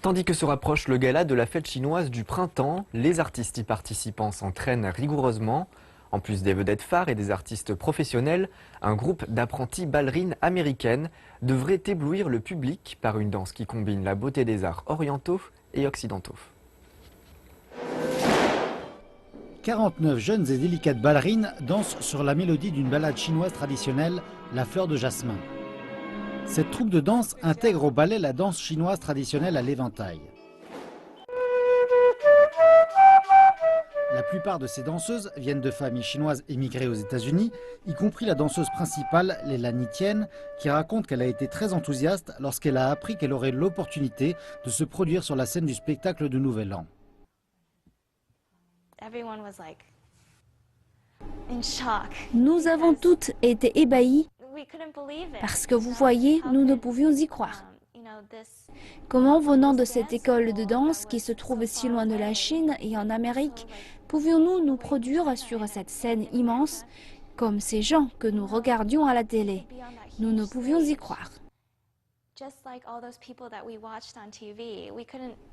Tandis que se rapproche le gala de la fête chinoise du printemps, les artistes y participants s'entraînent rigoureusement. En plus des vedettes phares et des artistes professionnels, un groupe d'apprenties ballerines américaines devrait éblouir le public par une danse qui combine la beauté des arts orientaux et occidentaux. 49 jeunes et délicates ballerines dansent sur la mélodie d'une ballade chinoise traditionnelle, La fleur de jasmin. Cette troupe de danse intègre au ballet la danse chinoise traditionnelle à l'éventail. La plupart de ces danseuses viennent de familles chinoises émigrées aux États-Unis, y compris la danseuse principale, Leilani Tien, qui raconte qu'elle a été très enthousiaste lorsqu'elle a appris qu'elle aurait l'opportunité de se produire sur la scène du spectacle de Nouvel An. Nous avons toutes été ébahies parce que vous voyez, nous ne pouvions y croire. Comment, venant de cette école de danse qui se trouve si loin de la Chine et en Amérique, pouvions-nous nous produire sur cette scène immense comme ces gens que nous regardions à la télé? Nous ne pouvions y croire.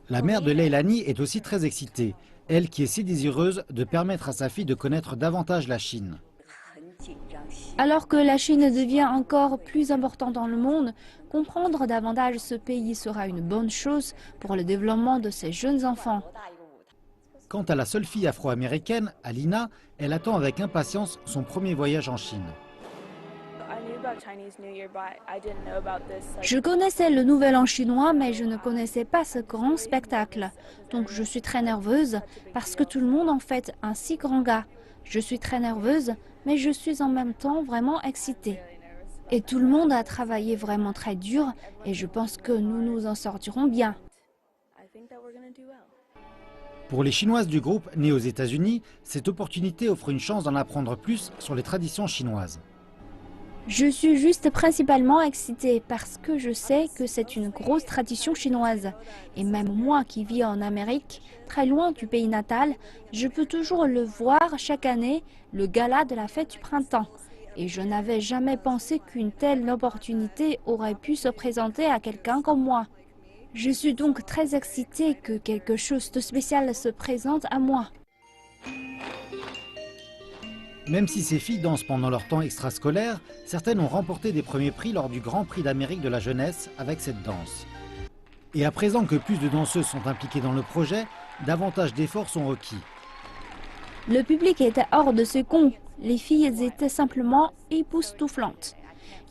La mère de Leilani est aussi très excitée, elle qui est si désireuse de permettre à sa fille de connaître davantage la Chine. Alors que la Chine devient encore plus importante dans le monde, comprendre davantage ce pays sera une bonne chose pour le développement de ces jeunes enfants. Quant à la seule fille afro-américaine, Alina, elle attend avec impatience son premier voyage en Chine. Je connaissais le Nouvel An chinois, mais je ne connaissais pas ce grand spectacle. Donc je suis très nerveuse parce que tout le monde en fait un si grand gars. Je suis très nerveuse, mais je suis en même temps vraiment excitée. Et tout le monde a travaillé vraiment très dur et je pense que nous nous en sortirons bien. Pour les Chinoises du groupe nées aux États-Unis, cette opportunité offre une chance d'en apprendre plus sur les traditions chinoises. Je suis juste principalement excitée parce que je sais que c'est une grosse tradition chinoise. Et même moi qui vis en Amérique, très loin du pays natal, je peux toujours le voir chaque année, le gala de la fête du printemps. Et je n'avais jamais pensé qu'une telle opportunité aurait pu se présenter à quelqu'un comme moi. Je suis donc très excitée que quelque chose de spécial se présente à moi. Même si ces filles dansent pendant leur temps extrascolaire, certaines ont remporté des premiers prix lors du Grand Prix d'Amérique de la jeunesse avec cette danse. Et à présent que plus de danseuses sont impliquées dans le projet, davantage d'efforts sont requis. Le public était hors de ce con. Les filles étaient simplement époustouflantes.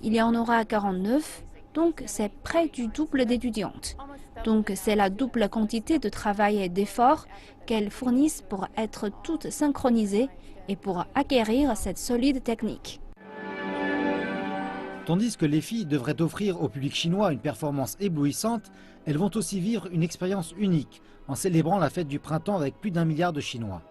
Il y en aura 49, donc c'est près du double d'étudiantes. Donc c'est la double quantité de travail et d'efforts qu'elles fournissent pour être toutes synchronisées et pour acquérir cette solide technique. Tandis que les filles devraient offrir au public chinois une performance éblouissante, elles vont aussi vivre une expérience unique en célébrant la fête du printemps avec plus d'1 milliard de Chinois.